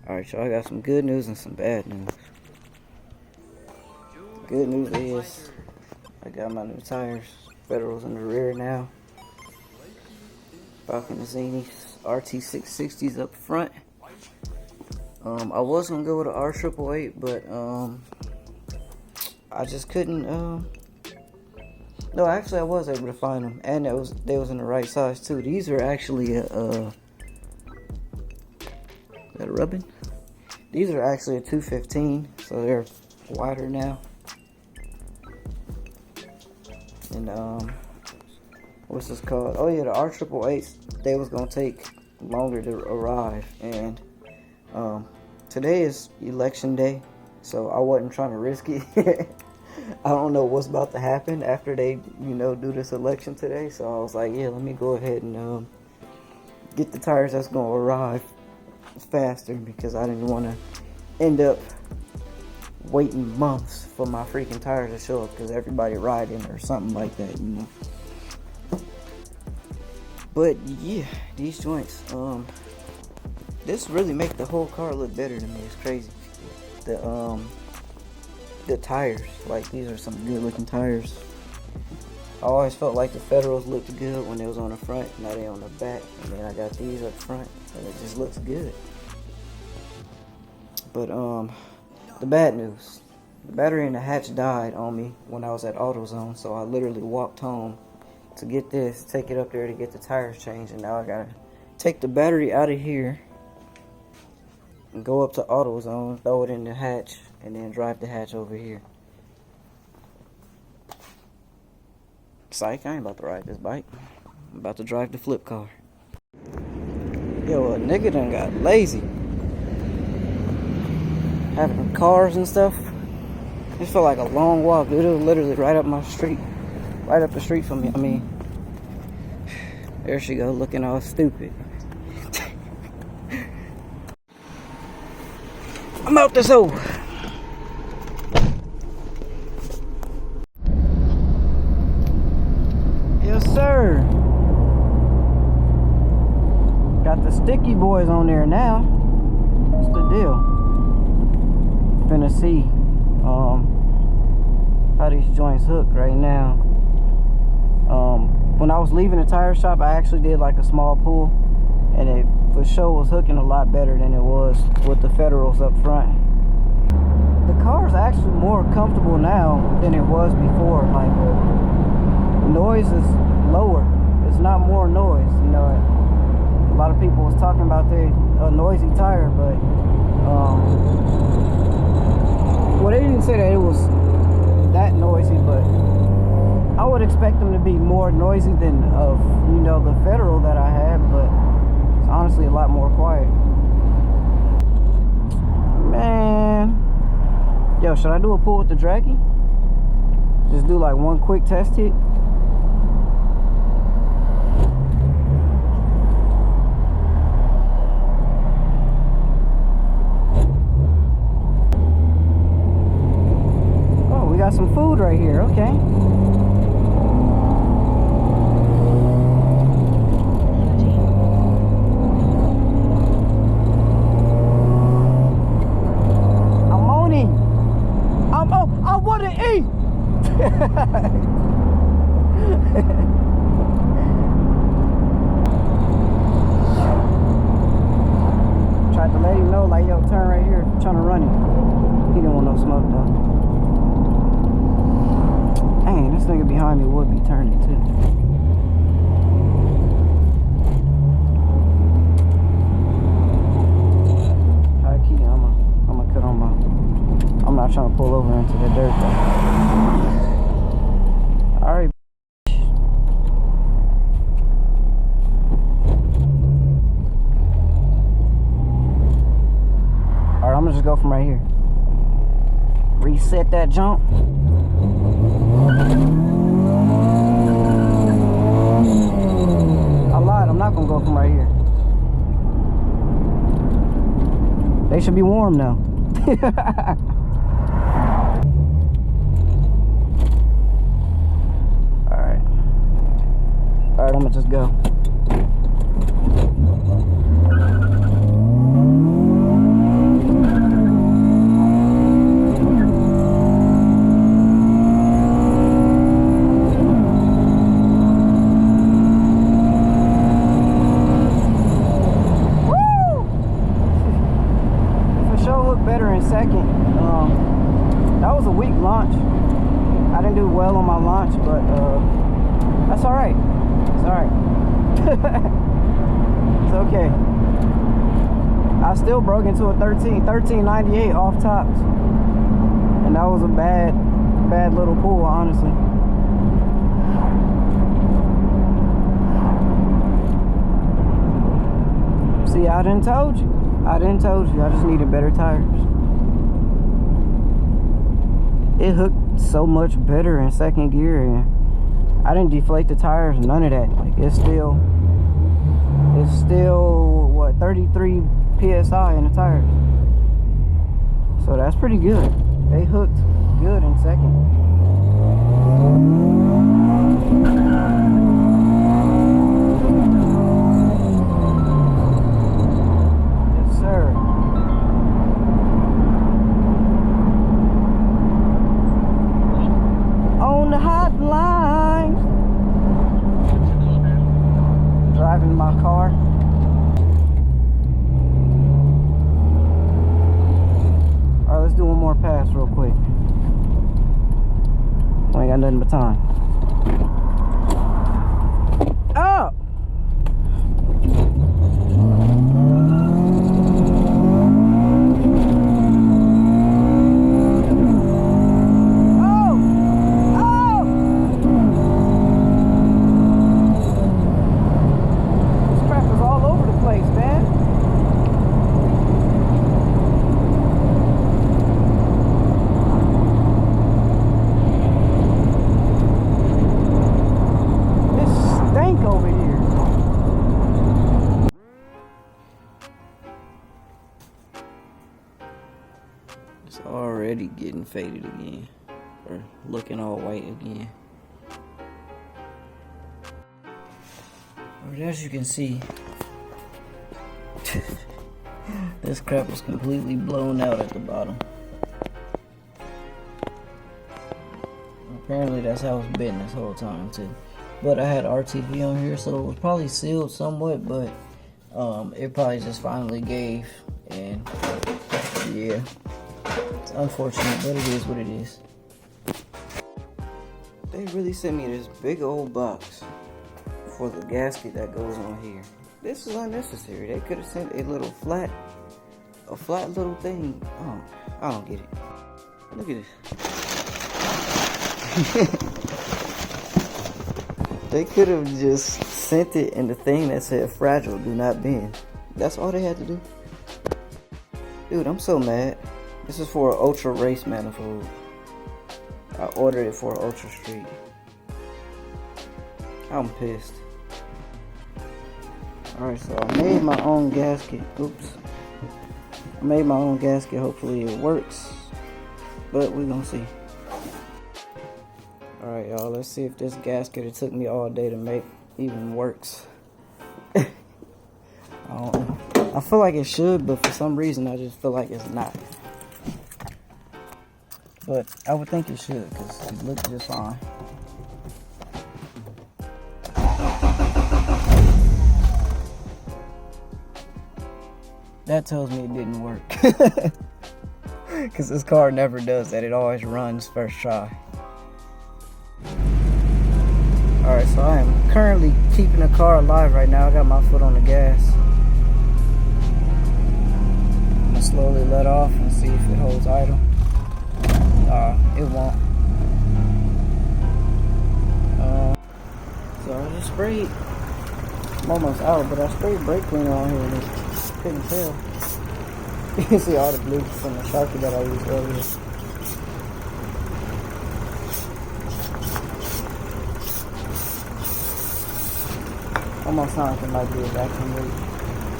Alright, y'all, I got some good news and some bad news. Good news is I got my new tires. Federals in the rear now. Falken Azenis Rt660s up front. I was gonna go with an R888, but I just couldn't. No, actually, I was able to find them, and they was in the right size too. These are actually is that a rubbing? These are actually a 215, so they're wider now. And what's this called? Oh yeah, the R888s. They was gonna take longer to arrive, and today is election day, so I wasn't trying to risk it. I don't know what's about to happen after they, do this election today. So I was like, yeah, let me go ahead and get the tires that's gonna arrive faster, because I didn't want to end up waiting months for my freaking tires to show up because everybody riding or something like that, But yeah, these joints, this really make the whole car look better to me. It's crazy. The tires, like, these are some good looking tires. I always felt like the Federals looked good when they was on the front. Now they on the back, and then I got these up front, and it just looks good. But the bad news: the battery in the hatch died on me when I was at AutoZone, so I literally walked home to get this, take it up there to get the tires changed, and now I gotta take the battery out of here and go up to AutoZone, throw it in the hatch, and then drive the hatch over here. Psych, I ain't about to ride this bike. I'm about to drive the flip car. Yo, a nigga done got lazy. Having cars and stuff. This felt like a long walk, dude. It was literally right up my street. Right up the street from me. I mean, there she go, looking all stupid. I'm out this hole. Yes, sir. Got the sticky boys on there now. What's the deal? Finna see how these joints hook right now. When I was leaving the tire shop, I actually did like a small pull, and it for sure was hooking a lot better than it was with the Federals up front. The car is actually more comfortable now than it was before. Like, noise is lower. It's not more noise. A lot of people was talking about a noisy tire, but well, they didn't say that it was that noisy, but I would expect them to be more noisy than the Federal that I had, but it's honestly a lot more quiet. Man, yo, should I do a pull with the Dracky? Just do like one quick test hit. Oh, we got some food right here. Okay. Tried to let him know, like, yo, turn right here, I'm trying to run it. He didn't want no smoke though. Dang, this nigga behind me would be turning too. High key, I'm gonna cut on my. I'm not trying to pull over into the dirt though. Alright. Alright, I'm gonna just go from right here. Reset that jump. I lied, I'm not gonna go from right here. They should be warm now. Alright, I'm gonna just go. in second. That was a weak launch. I didn't do well on my launch, but that's all right. It's all right. It's okay. I still broke into a 1398 off tops, and that was a bad little pull, honestly. See, I didn't told you. I just needed better tires. It hooked so much better in second gear, and I didn't deflate the tires, none of that. Like, it's still what, 33 psi in the tires. So that's pretty good. They hooked good in second. Driving my car. Alright, let's do one more pass real quick. We ain't got nothing but time. Oh! It's already getting faded again, or looking all white again. But as you can see, this crap was completely blown out at the bottom. Apparently that's how it's been this whole time too. But I had RTV on here, so it was probably sealed somewhat, but it probably just finally gave, and yeah. It's unfortunate, but it is what it is. They really sent me this big old box for the gasket that goes on here. This is unnecessary. They could have sent a flat little thing. Oh, I don't get it. Look at this. They could have just sent it in the thing that said fragile, do not bend. That's all they had to do. Dude, I'm so mad. This is for an Ultra race manifold. I ordered it for an Ultra Street. I'm pissed. Alright, so I made my own gasket. Oops. I made my own gasket. Hopefully it works. But we're gonna see. Alright, y'all. Let's see if this gasket it took me all day to make even works. I don't know. I feel like it should, but for some reason I just feel like it's not. But I would think it should, because it looks just fine. That tells me it didn't work. Because this car never does that. It always runs first try. Alright, so I am currently keeping the car alive right now. I got my foot on the gas. I'm going to slowly let off and see if it holds idle. It won't. So I just sprayed. I'm almost out, but I sprayed brake cleaner on here and it couldn't tell. You can see all the bleach from the Sharpie that I used earlier. Almost sounds like it might be a vacuum leak.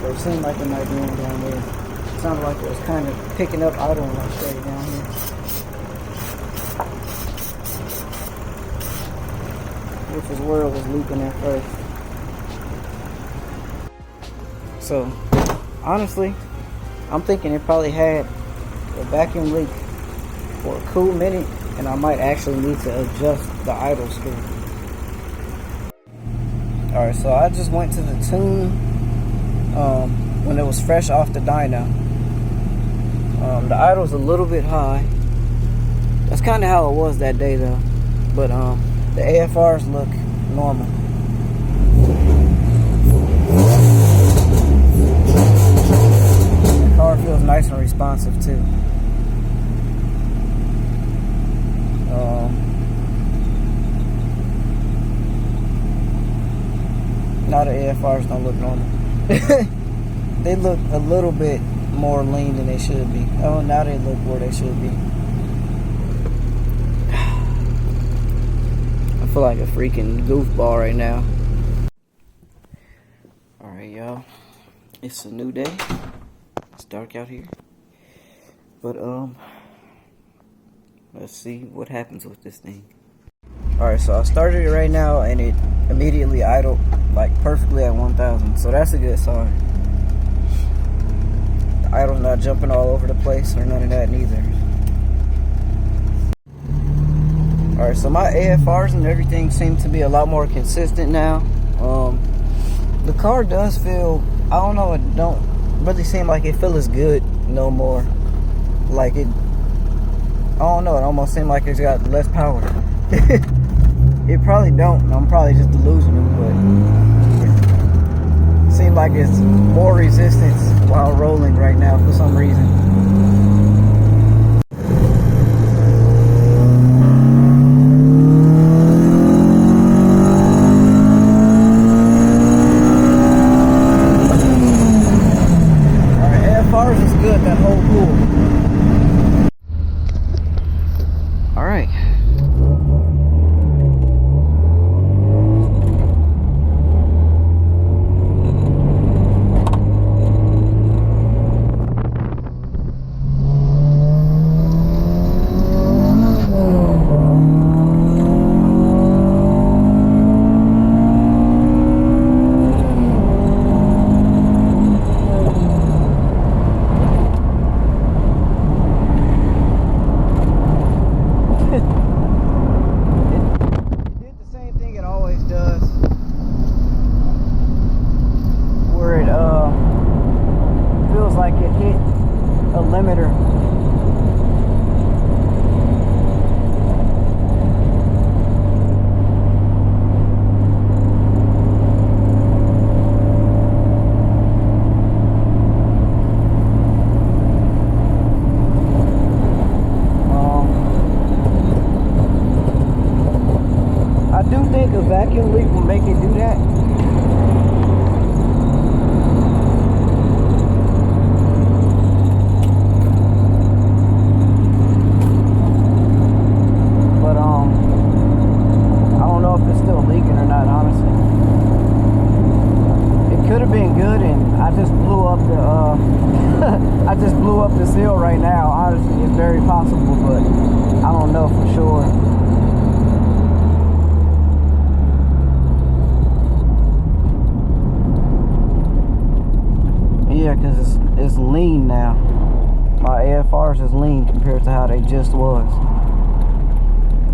Or it seemed like it might be in down there. It sounded like it was kind of picking up idle when I sprayed down here. Which is where it was leaking at first. So, honestly, I'm thinking it probably had a vacuum leak for a cool minute, and I might actually need to adjust the idle screw. Alright, so I just went to the tune when it was fresh off the dyno. The idle's a little bit high. That's kind of how it was that day though. But the AFRs look normal. The car feels nice and responsive too. Now the AFRs don't look normal. They look a little bit more lean than they should be. Oh, now they look where they should be. I feel like a freaking goofball right now. Alright, y'all. It's a new day. It's dark out here. But, let's see what happens with this thing. Alright, so I started it right now and it immediately idled like perfectly at 1,000. So that's a good sign. The idle's not jumping all over the place or none of that neither. Alright, so my AFRs and everything seem to be a lot more consistent now. The car does feel, I don't know, it don't really seem like it feels as good no more. Like it, I don't know, it almost seems like it's got less power. It probably don't, I'm probably just delusional, but it seems like it's more resistance while rolling right now for some reason. That whole pool. All right. Like it hit a limiter. I do think a vacuum leak will make it do that. I just blew up the seal right now. Honestly, it's very possible, but I don't know for sure. Yeah, because it's lean now. My AFRs is lean compared to how they just was.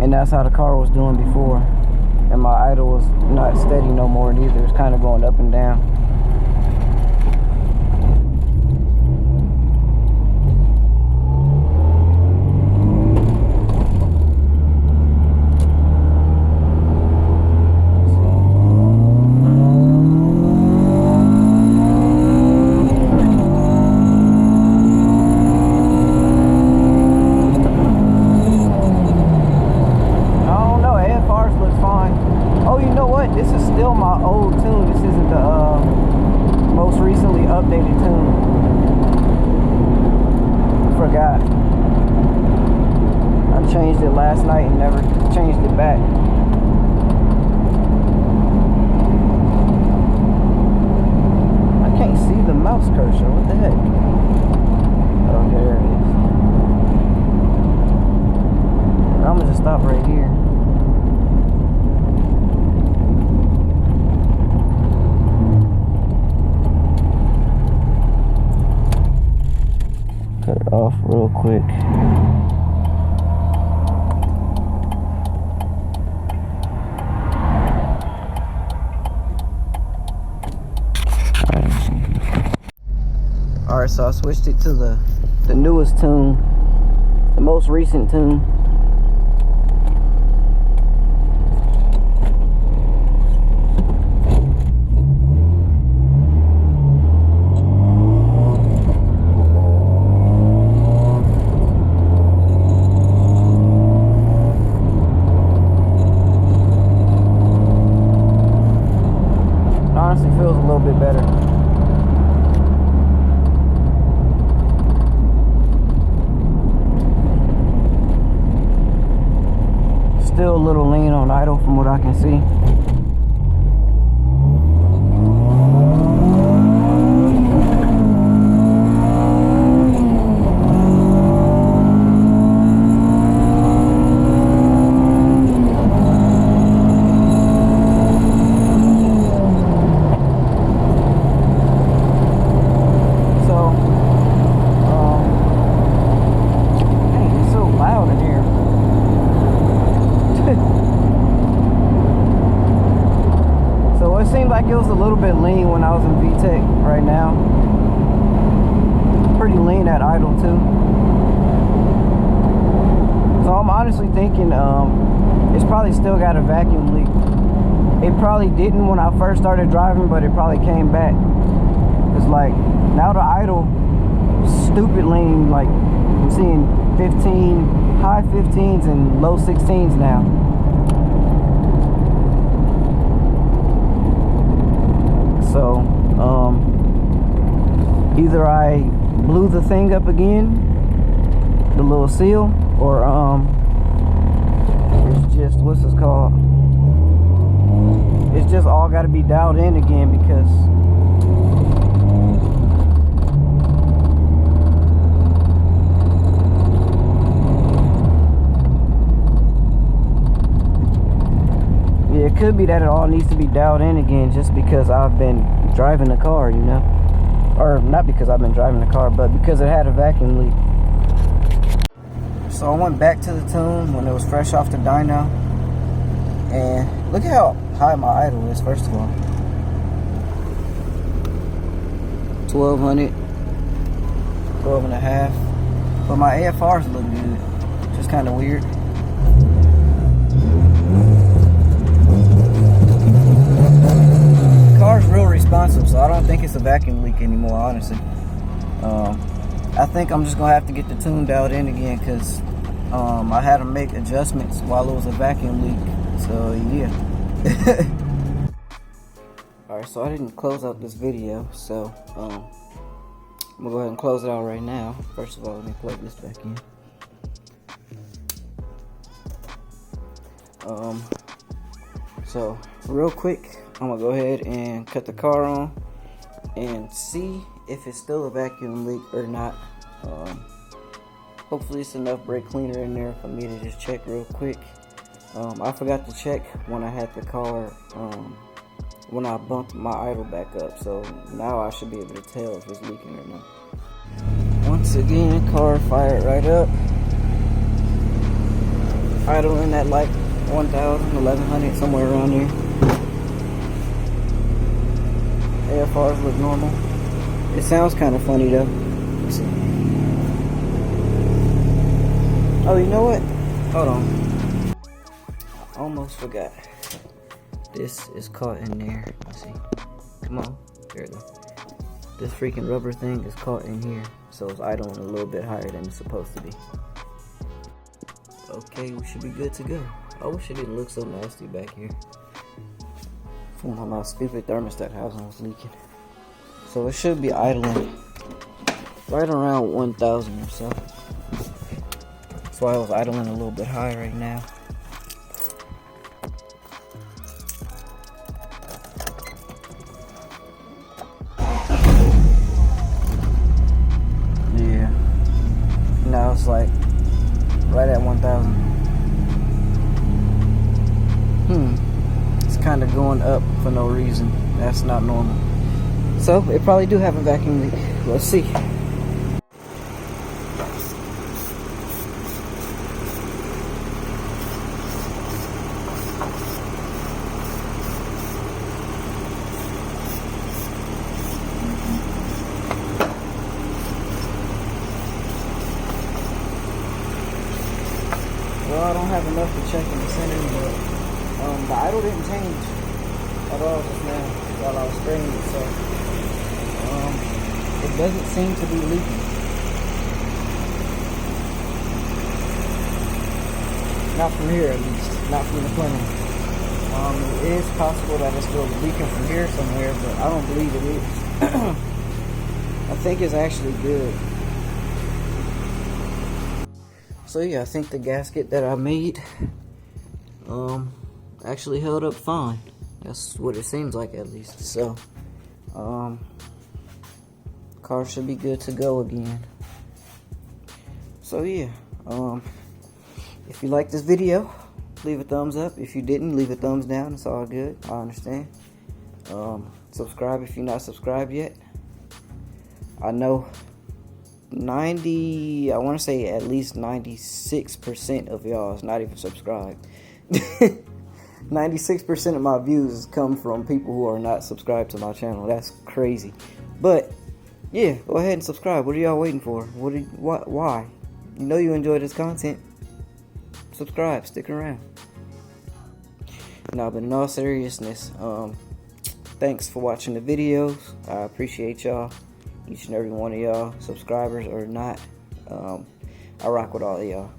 And that's how the car was doing before. And my idle was not steady no more neither. It's kind of going up and down. This is still my old tune. This isn't the most recently updated tune. I forgot. I changed it last night and never changed it back. I can't see the mouse cursor. What the heck? Oh, there it is. I'm gonna just stop right here. Cut it off real quick. Alright, so I switched it to the the newest tune, the most recent tune. Honestly feels a little bit better. Still a little lean on idle from what I can see. Seemed like it was a little bit lean when I was in VTEC. Right now, pretty lean at idle too. So I'm honestly thinking it's probably still got a vacuum leak. It probably didn't when I first started driving, but it probably came back. It's like now the idle stupid lean, like I'm seeing 15, high 15s and low 16s now. So, either I blew the thing up again, the little seal, or it's just, what's this called? It's just all got to be dialed in again because it could be that it all needs to be dialed in again just because I've been driving the car, you know, or not because I've been driving the car, but because it had a vacuum leak. So I went back to the tune when it was fresh off the dyno, and look at how high my idle is. First of all, 1200, 12 and a half, but my AFRs look good, just kind of weird. Car's real responsive, so I don't think it's a vacuum leak anymore, honestly. I think I'm just gonna have to get the tune dialed in again because I had to make adjustments while it was a vacuum leak. So yeah. Alright, so I didn't close out this video, so I'm gonna go ahead and close it out right now. First of all, let me plug this back in. So real quick, I'm gonna go ahead and cut the car on and see if it's still a vacuum leak or not. Hopefully it's enough brake cleaner in there for me to just check real quick. I forgot to check when I had the car, when I bumped my idle back up, so now I should be able to tell if it's leaking or not. Once again, car fired right up. Idling at like 1,000, 1,100, somewhere around there. AFRs look normal. It sounds kind of funny though. Let's see. Oh, you know what? Hold on. I almost forgot. This is caught in there. Let's see. Come on. There we go. This freaking rubber thing is caught in here, so it's idling a little bit higher than it's supposed to be. Okay, we should be good to go. I wish it didn't look so nasty back here. When my stupid thermostat housing was leaking. So it should be idling right around 1,000 or so. That's why I was idling a little bit high right now. Yeah. Now it's like right at 1,000. It's kind of going up for no reason. That's not normal. So it probably do have a vacuum leak. Let's see. Well, I don't have enough to check in the center, but the idle didn't change at all just now while I was spraying it, so it doesn't seem to be leaking. Not from here, at least. Not from the plenum. It is possible that it's still leaking from here somewhere, but I don't believe it is. I think it's actually good. So yeah, I think the gasket that I made actually held up fine. That's what it seems like, at least. So car should be good to go again. So yeah, if you like this video, leave a thumbs up. If you didn't, leave a thumbs down. It's all good. I understand. Subscribe if you're not subscribed yet. I know I want to say at least 96% of y'all is not even subscribed. 96% of my views come from people who are not subscribed to my channel. That's crazy. But yeah, go ahead and subscribe. What are y'all waiting for? Why? You know you enjoy this content. Subscribe, stick around. No, but in all seriousness, thanks for watching the videos. I appreciate y'all, each and every one of y'all, subscribers or not. I rock with all of y'all.